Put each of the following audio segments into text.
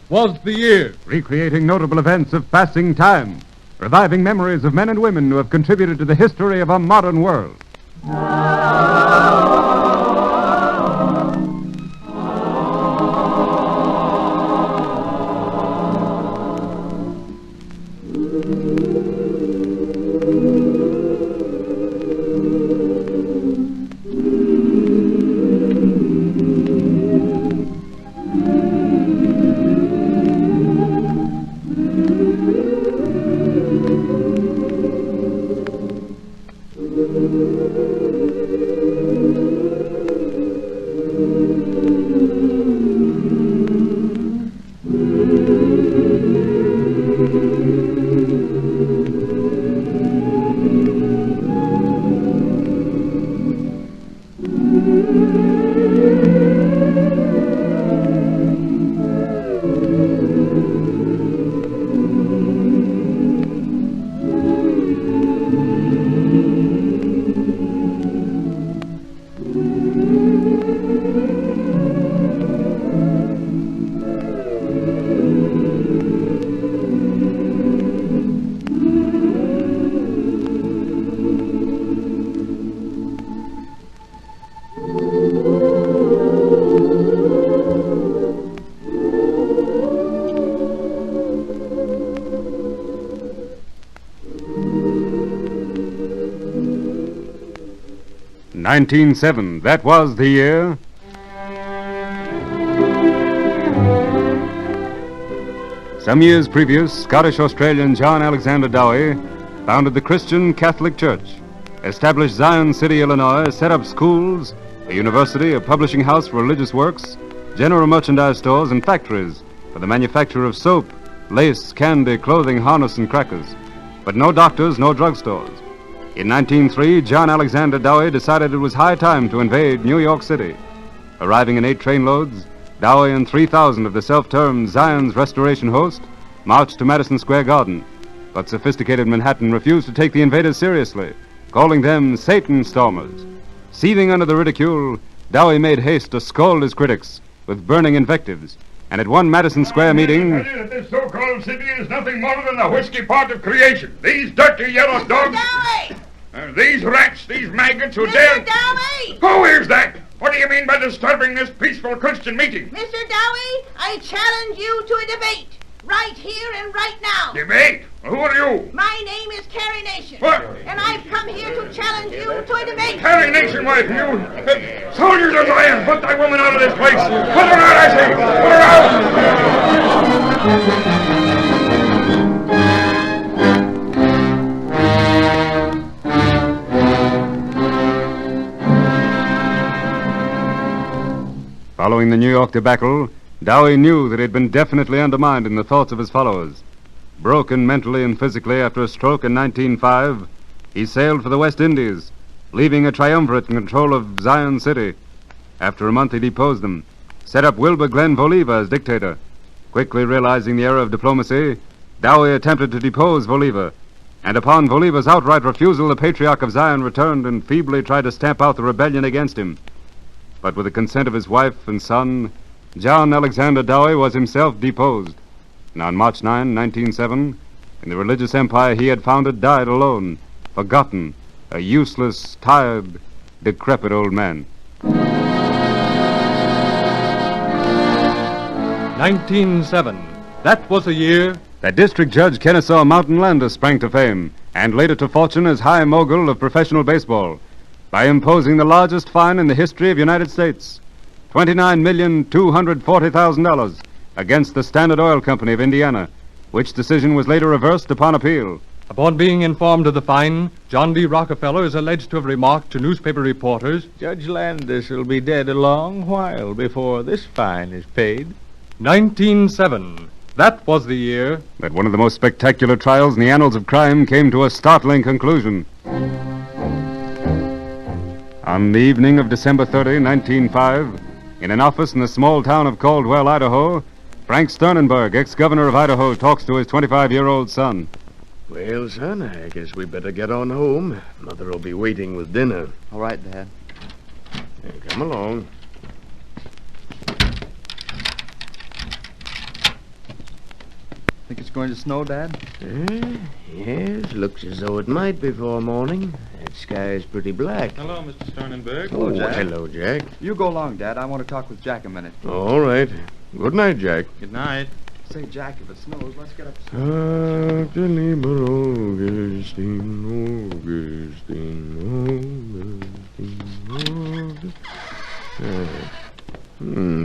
was the year. Recreating notable events of passing time. Reviving memories of men and women who have contributed to the history of a modern world. 1907, that was the year. Some years previous, Scottish-Australian John Alexander Dowie founded the Christian Catholic Church, established Zion City, Illinois, set up schools, a university, a publishing house for religious works, general merchandise stores, and factories for the manufacture of soap, lace, candy, clothing, harness, and crackers. But no doctors, no drugstores. In 1903, John Alexander Dowie decided it was high time to invade New York City. Arriving in 8 trainloads, Dowie and 3,000 of the self-termed Zion's Restoration Host marched to Madison Square Garden. But sophisticated Manhattan refused to take the invaders seriously, calling them Satan stormers. Seething under the ridicule, Dowie made haste to scold his critics with burning invectives. And at one Madison Square meeting... This so-called city is nothing more than the whiskey pot of creation. These dirty yellow dogs... Dowie! These rats, these maggots who Mr. dare... Dowie! Who is that? What do you mean by disturbing this peaceful Christian meeting? Mr. Dowie, I challenge you to a debate. Right here and right now. Debate? Who are you? My name is Carrie Nation. What? And I've come here to challenge you to a debate. Carrie Nation, wife, you... Soldiers of Zion, put that woman out of this place. Put her out, I say. Put her out. Following the New York debacle, Dowie knew that he had been definitely undermined in the thoughts of his followers. Broken mentally and physically after a stroke in 1905, he sailed for the West Indies, leaving a triumvirate in control of Zion City. After a month, he deposed them, set up Wilbur Glenn Voliva as dictator. Quickly realizing the error of diplomacy, Dowie attempted to depose Voliva, and upon Voliva's outright refusal, the Patriarch of Zion returned and feebly tried to stamp out the rebellion against him. But with the consent of his wife and son, John Alexander Dowie was himself deposed. And on March 9, 1907, in the religious empire he had founded died alone, forgotten, a useless, tired, decrepit old man. 1907. That was the year that District Judge Kennesaw Mountain Landis sprang to fame, and later to fortune as high mogul of professional baseball, by imposing the largest fine in the history of the United States, $29,240,000 against the Standard Oil Company of Indiana, which decision was later reversed upon appeal. Upon being informed of the fine, John D. Rockefeller is alleged to have remarked to newspaper reporters, Judge Landis will be dead a long while before this fine is paid. 1907. That was the year that one of the most spectacular trials in the annals of crime came to a startling conclusion. On the evening of December 30, 1905, in an office in the small town of Caldwell, Idaho, Frank Sternenberg, ex-governor of Idaho, talks to his 25-year-old son. Well, son, I guess we better get on home. Mother will be waiting with dinner. All right, Dad. Come along. Think it's going to snow, Dad? Yes, looks as though it might before morning. That sky's pretty black. Hello, Mr. Sternenberg. Oh, hello, Jack. You go along, Dad. I want to talk with Jack a minute. All right. Good night, Jack. Good night. Say, Jack, if it snows, let's get up.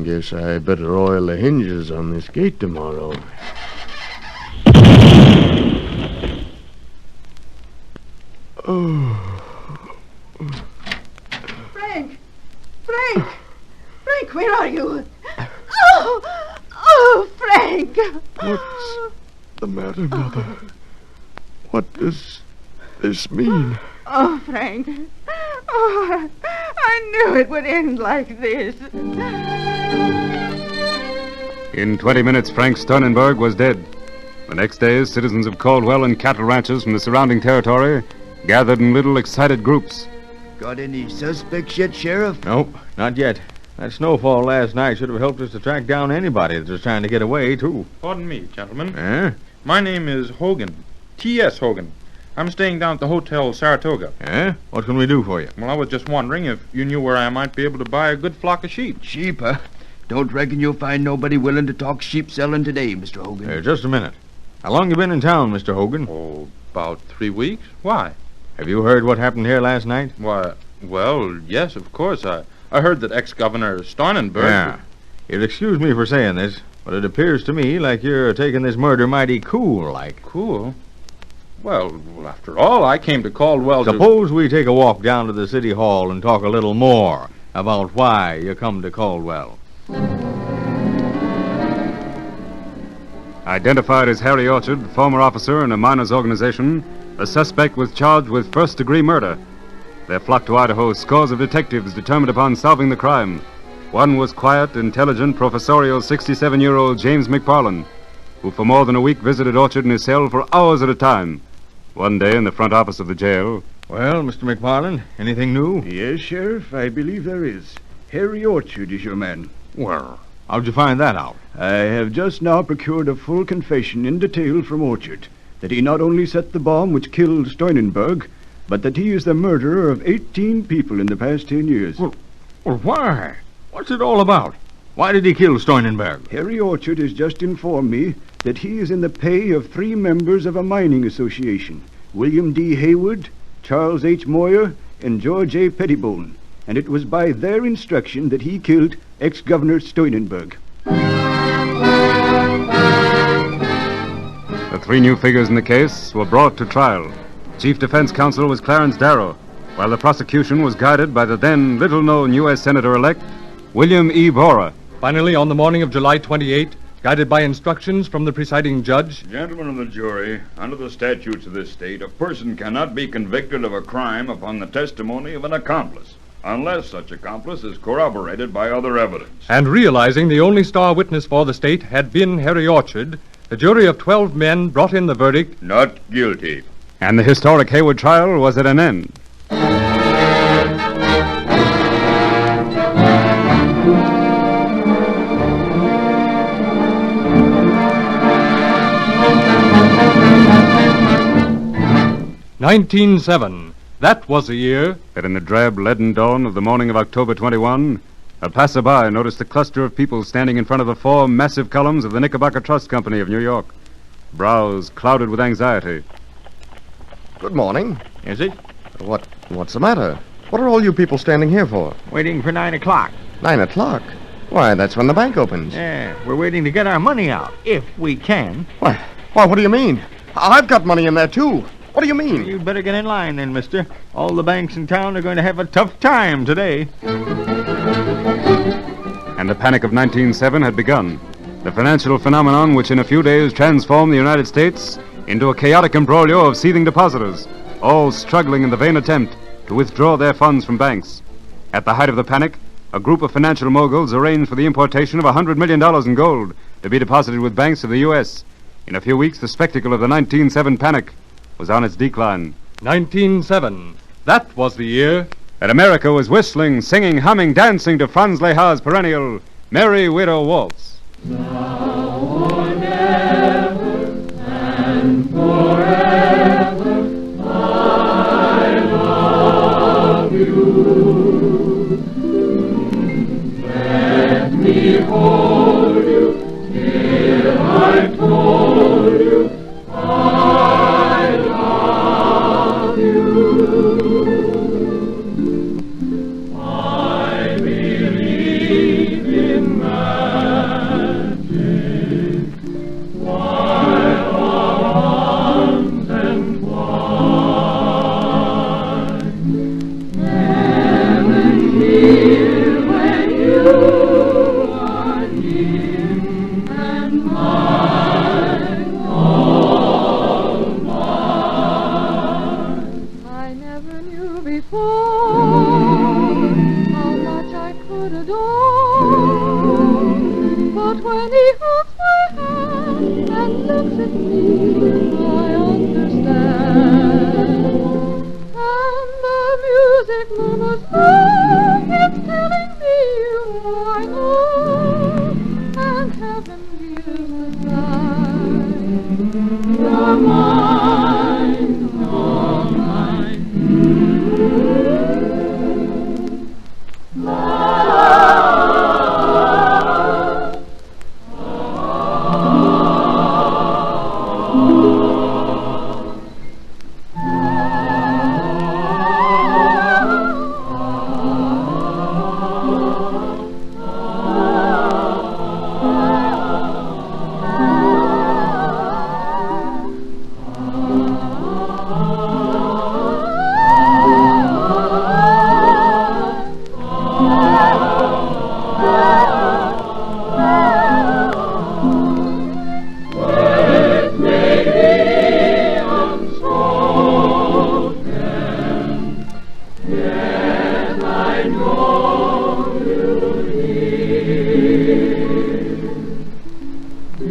Guess I better oil the hinges on this gate tomorrow. Frank! Frank! Frank, where are you? Oh, Frank! What's the matter, Mother? What does this mean? Oh, Frank. Oh, I knew it would end like this. In 20 minutes, Frank Sternenberg was dead. The next day, citizens of Caldwell and cattle ranchers from the surrounding territory gathered in little excited groups. Got any suspects yet, Sheriff? Nope, not yet. That snowfall last night should have helped us to track down anybody that was trying to get away, too. Pardon me, gentlemen. Eh? My name is Hogan. T.S. Hogan. I'm staying down at the Hotel Saratoga. Eh? What can we do for you? Well, I was just wondering if you knew where I might be able to buy a good flock of sheep. Sheep, huh? Don't reckon you'll find nobody willing to talk sheep selling today, Mr. Hogan. Just a minute. How long you been in town, Mr. Hogan? Oh, about 3 weeks. Why? Have you heard what happened here last night? Why, well, yes, of course. I heard that ex-Governor Sternenberg... Yeah. You'll excuse me for saying this, but it appears to me like you're taking this murder mighty cool-like. Cool? Well, after all, I came to Caldwell Suppose we take a walk down to the city hall and talk a little more about why you come to Caldwell. Identified as Harry Orchard, former officer in a miners' organization, the suspect was charged with first-degree murder. There flocked to Idaho scores of detectives determined upon solving the crime. One was quiet, intelligent, professorial 67-year-old James McParland, who for more than a week visited Orchard in his cell for hours at a time. One day in the front office of the jail... Well, Mr. McParland, anything new? Yes, Sheriff, I believe there is. Harry Orchard is your man. Well, how'd you find that out? I have just now procured a full confession in detail from Orchard that he not only set the bomb which killed Sternenberg, but that he is the murderer of 18 people in the past 10 years. Well, why? What's it all about? Why did he kill Sternenberg? Harry Orchard has just informed me that he is in the pay of 3 members of a mining association, William D. Hayward, Charles H. Moyer, and George A. Pettibone, and it was by their instruction that he killed ex-Governor Sternenberg. The 3 new figures in the case were brought to trial. Chief Defense Counsel was Clarence Darrow, while the prosecution was guided by the then little-known U.S. Senator-elect William E. Borah. Finally, on the morning of July 28, guided by instructions from the presiding judge, Gentlemen of the jury, under the statutes of this state, a person cannot be convicted of a crime upon the testimony of an accomplice, unless such accomplice is corroborated by other evidence. and realizing the only star witness for the state had been Harry Orchard, the jury of 12 men brought in the verdict, Not guilty. And the historic Hayward trial was at an end. "1907. That was the year." That in the drab, leaden dawn of the morning of October 21, a passerby noticed a cluster of people standing in front of the 4 massive columns of the Knickerbocker Trust Company of New York, brows clouded with anxiety. Good morning. Is it? What's the matter? What are all you people standing here for? Waiting for 9 o'clock. 9 o'clock? Why, that's when the bank opens. Yeah, we're waiting to get our money out, if we can. Why, what do you mean? I've got money in there, too. What do you mean? You'd better get in line then, mister. All the banks in town are going to have a tough time today. And the panic of 1907 had begun. The financial phenomenon which in a few days transformed the United States into a chaotic imbroglio of seething depositors, all struggling in the vain attempt to withdraw their funds from banks. At the height of the panic, a group of financial moguls arranged for the importation of $100 million in gold to be deposited with banks of the U.S. In a few weeks, the spectacle of the 1907 panic was on its decline. 1907. That was the year That America was whistling, singing, humming, dancing to Franz Lehar's perennial Merry Widow Waltz. Now or never looks at me, I understand. And the music murmurs low, it's telling me you I know, and heaven hears the sigh. You're mine, you're mine.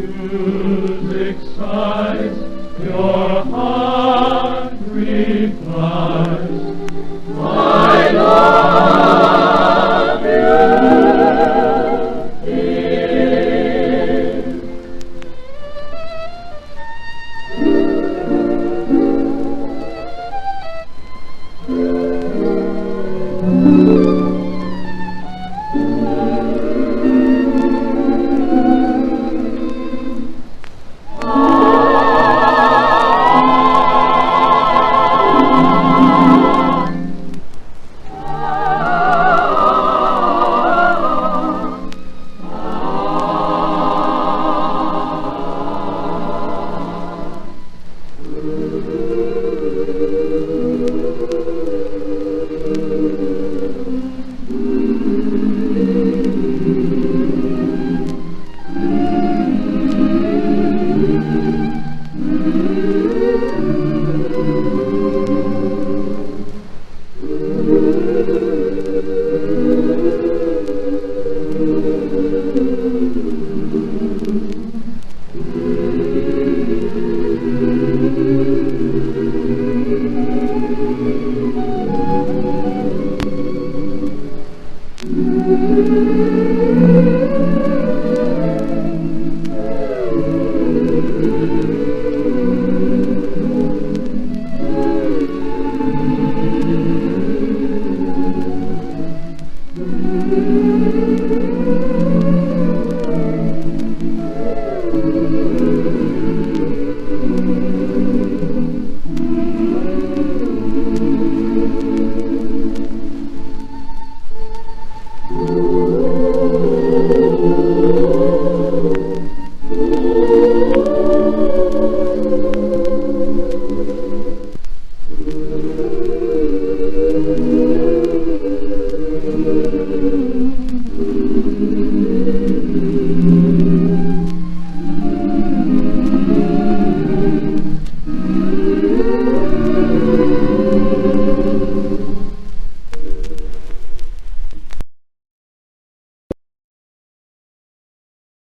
Music sighs, your heart replies, my love.